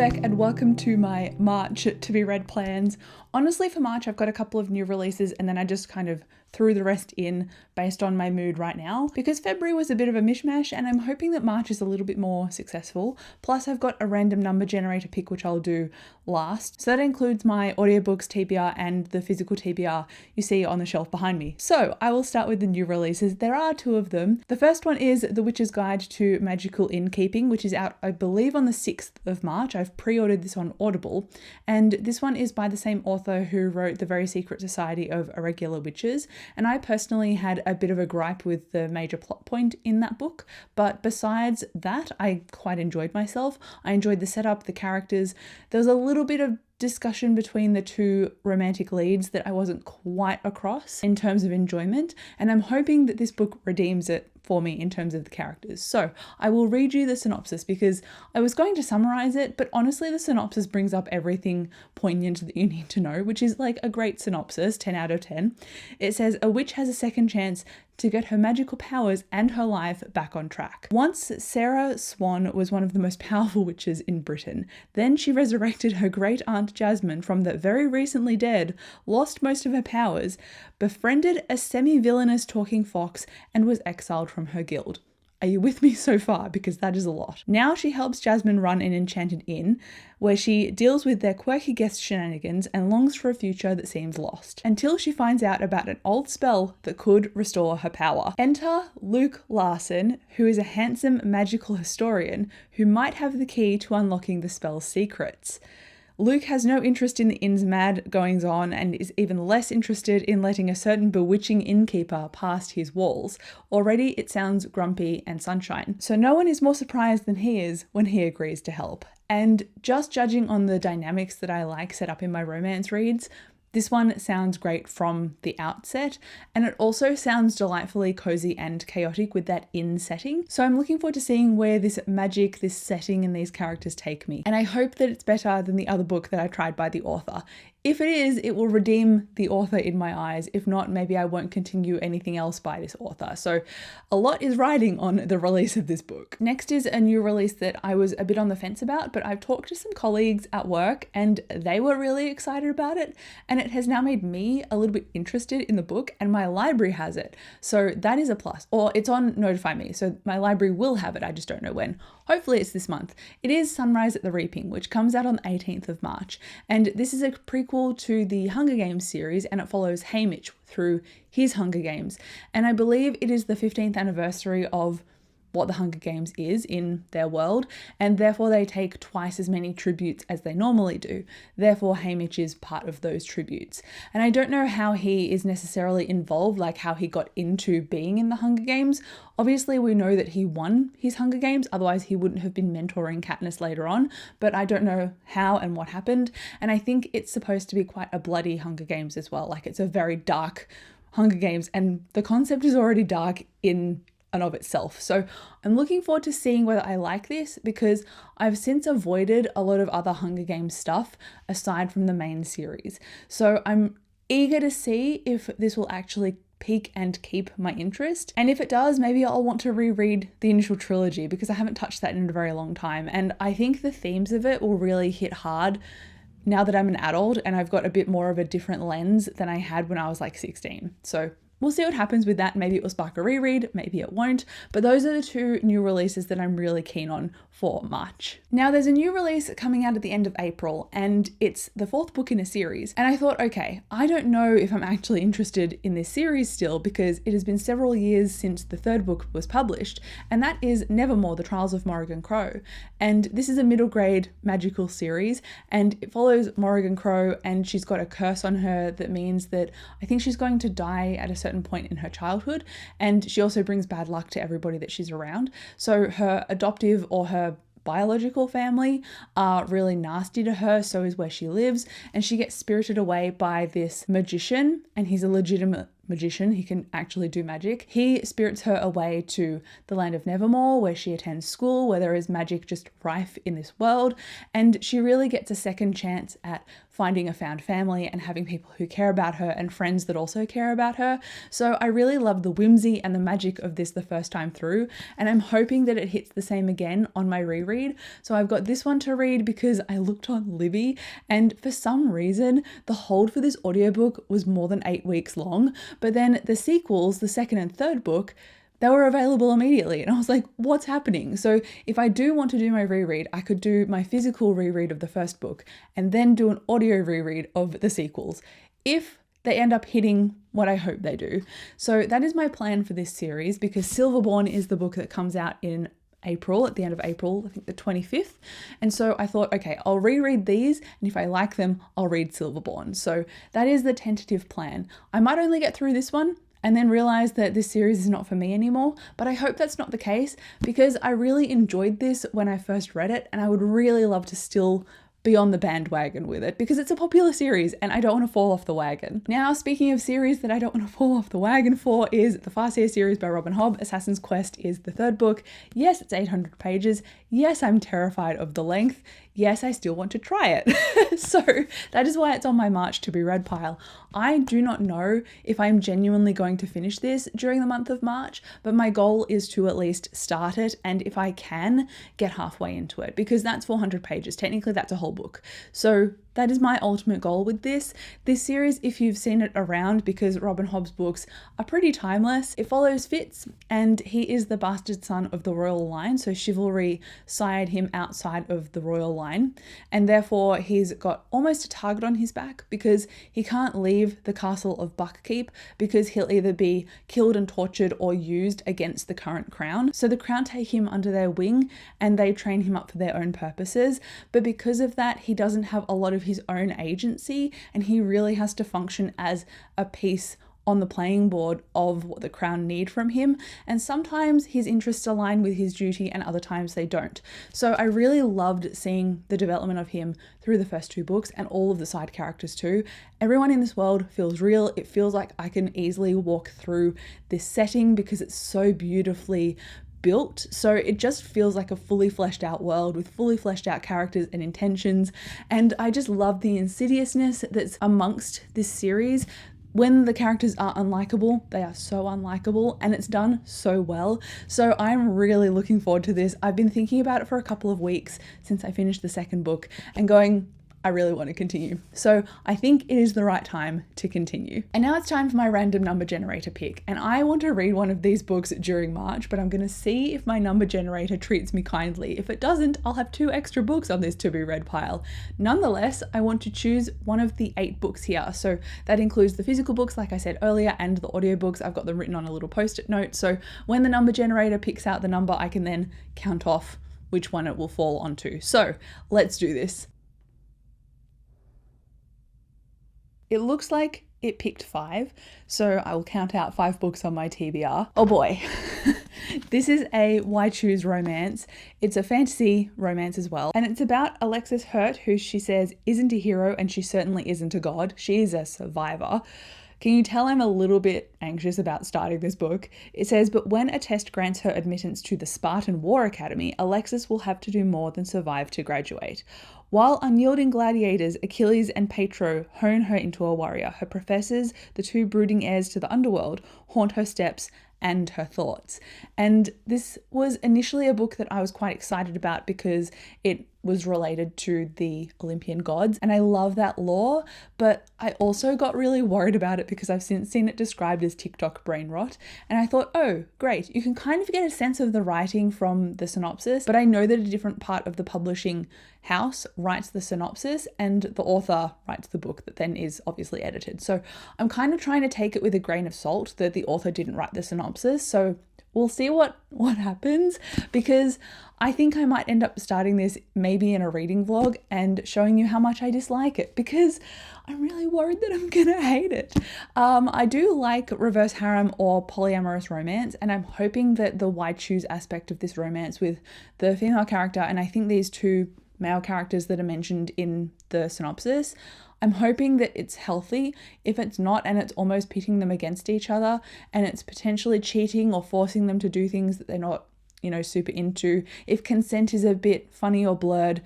Beck and welcome to my March to be read plans. Honestly, for March, I've got a couple of new releases and then I just kind of threw the rest in based on my mood right now because February was a bit of a mishmash and I'm hoping that March is a little bit more successful. Plus, I've got a random number generator pick, which I'll do last. So that includes my audiobooks TBR and the physical TBR you see on the shelf behind me. So I will start with the new releases. There are two of them. The first one is The Witch's Guide to Magical Innkeeping, which is out, I believe, on the 6th of March. I've pre-ordered this on Audible. And this one is by the same author who wrote The Very Secret Society of Irregular Witches. And I personally had a bit of a gripe with the major plot point in that book. But besides that, I quite enjoyed myself. I enjoyed the setup, the characters. There was a little bit of discussion between the two romantic leads that I wasn't quite across in terms of enjoyment, and I'm hoping that this book redeems it for me in terms of the characters. So I will read you the synopsis because I was going to summarize it, but honestly the synopsis brings up everything poignant that you need to know, which is like a great synopsis, 10 out of 10. It says, a witch has a second chance to get her magical powers and her life back on track. Once Sarah Swan was one of the most powerful witches in Britain. Then she resurrected her great aunt Jasmine from the very recently dead, lost most of her powers, befriended a semi-villainous talking fox, and was exiled from her guild. Are you with me so far? Because that is a lot. Now she helps Jasmine run an enchanted inn where she deals with their quirky guest shenanigans and longs for a future that seems lost, until she finds out about an old spell that could restore her power. Enter Luke Larson, who is a handsome magical historian who might have the key to unlocking the spell's secrets. Luke has no interest in the inn's mad goings-on and is even less interested in letting a certain bewitching innkeeper past his walls. Already it sounds grumpy and sunshine. So no one is more surprised than he is when he agrees to help. And just judging on the dynamics that I like set up in my romance reads, this one sounds great from the outset, and it also sounds delightfully cozy and chaotic with that inn setting. So I'm looking forward to seeing where this magic, this setting, and these characters take me. And I hope that it's better than the other book that I tried by the author. If it is, it will redeem the author in my eyes. If not, maybe I won't continue anything else by this author. So a lot is riding on the release of this book. Next is a new release that I was a bit on the fence about, but I've talked to some colleagues at work and they were really excited about it. And it has now made me a little bit interested in the book, and my library has it. So that is a plus. Or it's on Notify Me. So my library will have it. I just don't know when. Hopefully it's this month. It is Sunrise at the Reaping, which comes out on the 18th of March. And this is a prequel to the Hunger Games series, and it follows Haymitch through his Hunger Games. And I believe it is the 15th anniversary of what the Hunger Games is in their world, and therefore they take twice as many tributes as they normally do. Therefore, Haymitch is part of those tributes. And I don't know how he is necessarily involved, like how he got into being in the Hunger Games. Obviously, we know that he won his Hunger Games, otherwise he wouldn't have been mentoring Katniss later on, but I don't know how and what happened. And I think it's supposed to be quite a bloody Hunger Games as well. Like, it's a very dark Hunger Games, and the concept is already dark in and of itself. So I'm looking forward to seeing whether I like this, because I've since avoided a lot of other Hunger Games stuff aside from the main series. So I'm eager to see if this will actually pique and keep my interest. And if it does, maybe I'll want to reread the initial trilogy, because I haven't touched that in a very long time. And I think the themes of it will really hit hard now that I'm an adult and I've got a bit more of a different lens than I had when I was like 16. So we'll see what happens with that. Maybe it will spark a reread, maybe it won't. But those are the two new releases that I'm really keen on for March. Now there's a new release coming out at the end of April, and it's the 4th book in a series. And I thought, okay, I don't know if I'm actually interested in this series still, because it has been several years since the 3rd book was published, and that is Nevermore, The Trials of Morrigan Crow. And this is a middle grade magical series, and it follows Morrigan Crow, and she's got a curse on her that means that I think she's going to die at a certain point in her childhood, and she also brings bad luck to everybody that she's around. So her adoptive or her biological family are really nasty to her, so is where she lives, and she gets spirited away by this magician, and he's a legitimate magician. He can actually do magic. He spirits her away to the land of Nevermore, where she attends school, where there is magic just rife in this world, and she really gets a second chance at finding a found family and having people who care about her and friends that also care about her. So I really loved the whimsy and the magic of this the first time through, and I'm hoping that it hits the same again on my reread. So I've got this one to read because I looked on Libby, and for some reason the hold for this audiobook was more than 8 weeks long, but then the sequels, the second and third book, they were available immediately. And I was like, what's happening? So if I do want to do my reread, I could do my physical reread of the first book and then do an audio reread of the sequels, if they end up hitting what I hope they do. So that is my plan for this series, because Silverborn is the book that comes out in April, at the end of April, I think the 25th. And so I thought, okay, I'll reread these, and if I like them, I'll read Silverborn. So that is the tentative plan. I might only get through this one and then realize that this series is not for me anymore, but I hope that's not the case, because I really enjoyed this when I first read it, and I would really love to still be on the bandwagon with it because it's a popular series and I don't want to fall off the wagon. Now, speaking of series that I don't want to fall off the wagon for, is the Farseer series by Robin Hobb. Assassin's Quest is the third book. Yes, it's 800 pages. Yes, I'm terrified of the length. Yes, I still want to try it. So that is why it's on my March to be read pile. I do not know if I'm genuinely going to finish this during the month of March, but my goal is to at least start it, and if I can, get halfway into it, because that's 400 pages. Technically, that's a whole book. So that is my ultimate goal with this. This series, if you've seen it around, because Robin Hobb's books are pretty timeless, it follows Fitz, and he is the bastard son of the royal line, so chivalry sired him outside of the royal line, and therefore he's got almost a target on his back, because he can't leave the castle of Buckkeep, because he'll either be killed and tortured or used against the current crown. So the crown take him under their wing and they train him up for their own purposes, but because of that, he doesn't have a lot of his own agency, and he really has to function as a piece on the playing board of what the crown need from him, and sometimes his interests align with his duty and other times they don't. So I really loved seeing the development of him through the first two books, and all of the side characters too. Everyone in this world feels real. It feels like I can easily walk through this setting because it's so beautifully built. So it just feels like a fully fleshed out world with fully fleshed out characters and intentions, and I just love the insidiousness that's amongst this series. When the characters are unlikable, they are so unlikable, and it's done so well. So I'm really looking forward to this. I've been thinking about it for a couple of weeks since I finished the second book and going, I really want to continue. So I think it is the right time to continue. And now it's time for my random number generator pick. And I want to read one of these books during March, but I'm going to see if my number generator treats me kindly. If it doesn't, I'll have 2 extra books on this to be read pile. Nonetheless, I want to choose one of the 8 books here. So that includes the physical books, like I said earlier, and the audiobooks. I've got them written on a little post-it note. So when the number generator picks out the number, I can then count off which one it will fall onto. So let's do this. It looks like it picked 5, so I will count out 5 books on my TBR. Oh boy. This is a Why Choose romance. It's a fantasy romance as well, and it's about Alexis Hurt, who she says isn't a hero, and she certainly isn't a god. She is a survivor. Can you tell I'm a little bit anxious about starting this book? It says, but when a test grants her admittance to the Spartan War Academy, Alexis will have to do more than survive to graduate. While unyielding gladiators Achilles and Petro hone her into a warrior, her professors, the 2 brooding heirs to the underworld, haunt her steps and her thoughts. And this was initially a book that I was quite excited about because it was related to the Olympian gods, and I love that lore, but I also got really worried about it because I've since seen it described as TikTok brain rot, and I thought, oh great, you can kind of get a sense of the writing from the synopsis, but I know that a different part of the publishing house writes the synopsis and the author writes the book that then is obviously edited. So I'm kind of trying to take it with a grain of salt that the author didn't write the synopsis, so we'll see what happens, because I think I might end up starting this maybe in a reading vlog and showing you how much I dislike it, because I'm really worried that I'm gonna hate it. I do like reverse harem or polyamorous romance, and I'm hoping that the why choose aspect of this romance with the female character, and I think these 2 male characters that are mentioned in the synopsis, I'm hoping that it's healthy. If it's not, and it's almost pitting them against each other, and it's potentially cheating or forcing them to do things that they're not, super into, if consent is a bit funny or blurred,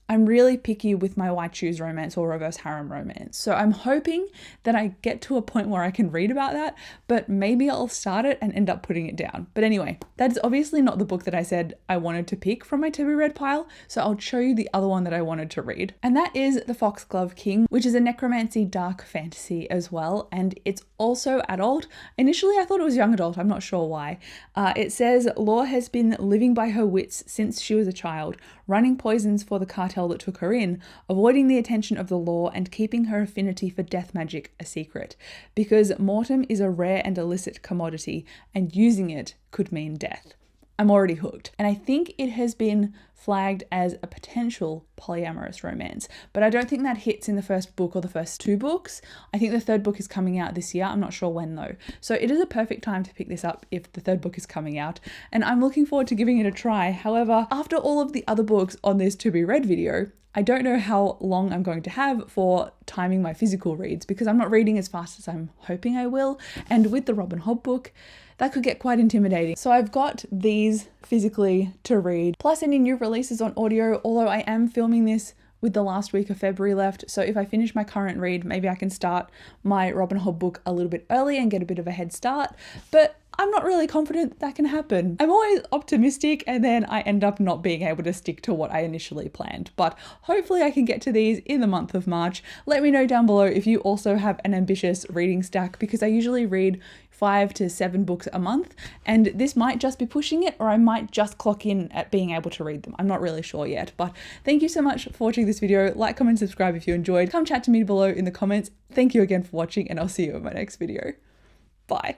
I'm really picky with my white shoes romance or reverse harem romance. So I'm hoping that I get to a point where I can read about that, but maybe I'll start it and end up putting it down. But anyway, that is obviously not the book that I said I wanted to pick from my to be read pile. So I'll show you the other one that I wanted to read. And that is The Foxglove King, which is a necromancy dark fantasy as well. And it's also adult. Initially, I thought it was young adult. I'm not sure why. It says Law has been living by her wits since she was a child, running poisons for the cartel that took her in, avoiding the attention of the law, and keeping her affinity for death magic a secret, because mortem is a rare and illicit commodity, and using it could mean death. I'm already hooked. And I think it has been flagged as a potential polyamorous romance, but I don't think that hits in the first book or the first two books. I think the third book is coming out this year. I'm not sure when though. So it is a perfect time to pick this up if the third book is coming out, and I'm looking forward to giving it a try. However, after all of the other books on this to be read video, I don't know how long I'm going to have for timing my physical reads because I'm not reading as fast as I'm hoping I will. And with the Robin Hobb book, that could get quite intimidating. So I've got these physically to read, plus any new releases on audio, although I am filming this with the last week of February left. So if I finish my current read, maybe I can start my Robin Hobb book a little bit early and get a bit of a head start. But I'm not really confident that can happen. I'm always optimistic and then I end up not being able to stick to what I initially planned. But hopefully I can get to these in the month of March. Let me know down below if you also have an ambitious reading stack, because I usually read 5 to 7 books a month, and this might just be pushing it, or I might just clock in at being able to read them. I'm not really sure yet, but thank you so much for watching this video. Like, comment, subscribe if you enjoyed. Come chat to me below in the comments. Thank you again for watching, and I'll see you in my next video. Bye.